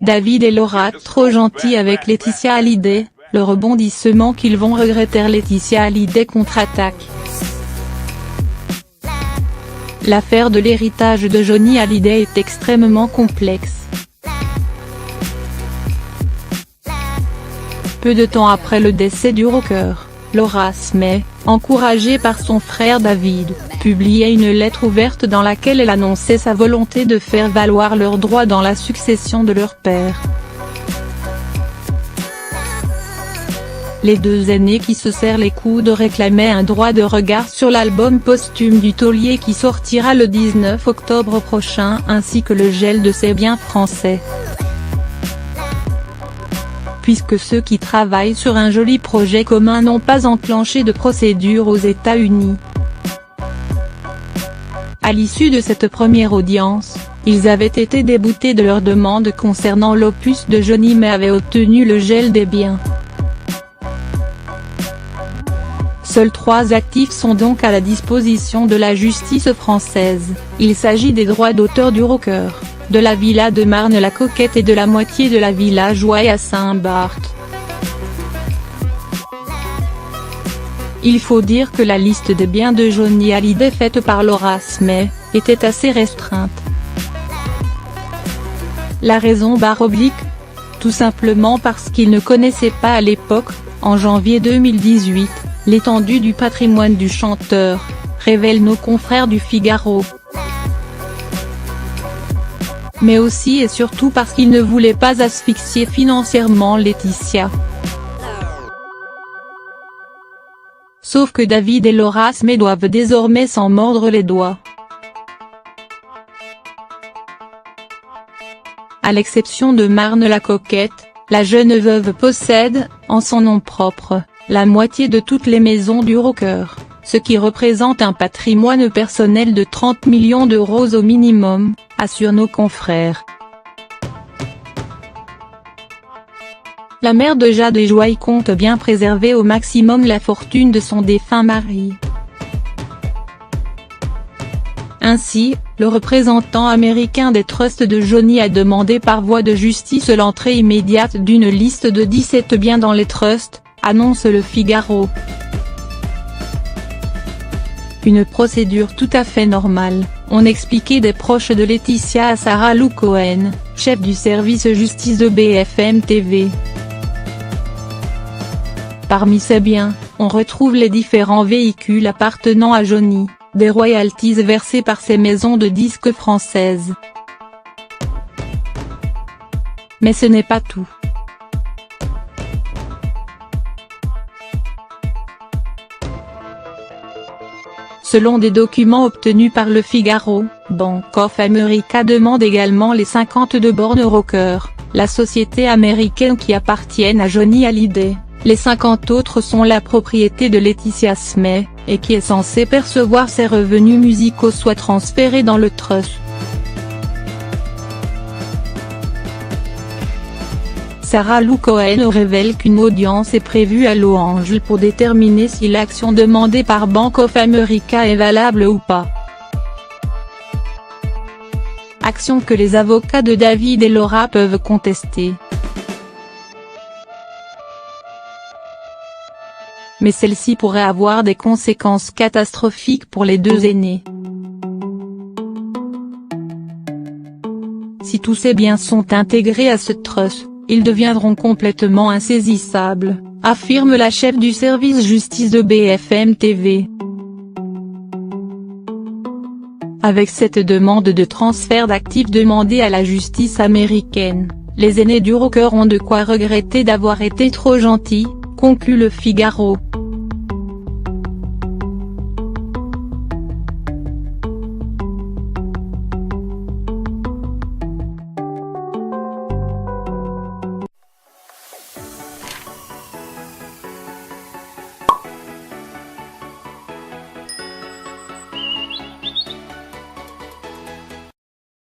David et Laura trop gentils avec Laetitia Hallyday, le rebondissement qu'ils vont regretter. Laetitia Hallyday contre-attaque. L'affaire de l'héritage de Johnny Hallyday est extrêmement complexe. Peu de temps après le décès du rocker, Laura Smay, encouragée par son frère David, publiait une lettre ouverte dans laquelle elle annonçait sa volonté de faire valoir leurs droits dans la succession de leur père. Les deux aînés qui se serrent les coudes réclamaient un droit de regard sur l'album posthume du taulier qui sortira le 19 octobre prochain ainsi que le gel de ses biens français. Puisque ceux qui travaillent sur un joli projet commun n'ont pas enclenché de procédure aux États-Unis. À l'issue de cette première audience, ils avaient été déboutés de leur demande concernant l'opus de Johnny mais avaient obtenu le gel des biens. Seuls 3 actifs sont donc à la disposition de la justice française. Il s'agit des droits d'auteur du rocker, de la villa de Marne-la-Coquette et de la moitié de la villa Joy à Saint-Barth. Il faut dire que la liste des biens de Johnny Hallyday faite par Laura Smay, était assez restreinte. La raison / tout simplement parce qu'il ne connaissait pas à l'époque, en janvier 2018, l'étendue du patrimoine du chanteur, révèlent nos confrères du Figaro. Mais aussi et surtout parce qu'il ne voulait pas asphyxier financièrement Laetitia. Sauf que David et Laura Smay doivent désormais s'en mordre les doigts. À l'exception de Marne-la-Coquette, la jeune veuve possède, en son nom propre, la moitié de toutes les maisons du rocker, ce qui représente un patrimoine personnel de 30 millions d'euros au minimum, assurent nos confrères. La mère de Jade et Joy compte bien préserver au maximum la fortune de son défunt mari. Ainsi, le représentant américain des trusts de Johnny a demandé par voie de justice l'entrée immédiate d'une liste de 17 biens dans les trusts, annonce le Figaro. Une procédure tout à fait normale, ont expliqué des proches de Laetitia à Sarah Lou Cohen, chef du service justice de BFM TV. Parmi ces biens, on retrouve les différents véhicules appartenant à Johnny, des royalties versées par ces maisons de disques françaises. Mais ce n'est pas tout. Selon des documents obtenus par le Figaro, Bank of America demande également les 52 bornes rocker, la société américaine qui appartiennent à Johnny Hallyday. Les 50 autres sont la propriété de Laetitia Smay, et qui est censée percevoir ses revenus musicaux soit transférés dans le trust. Sarah Lou Cohen révèle qu'une audience est prévue à Los Angeles pour déterminer si l'action demandée par Bank of America est valable ou pas. Action que les avocats de David et Laura peuvent contester. Mais celle-ci pourrait avoir des conséquences catastrophiques pour les deux aînés. Si tous ces biens sont intégrés à ce trust, ils deviendront complètement insaisissables, affirme la chef du service justice de BFM TV. Avec cette demande de transfert d'actifs demandée à la justice américaine, les aînés du rocker ont de quoi regretter d'avoir été trop gentils, conclut le Figaro.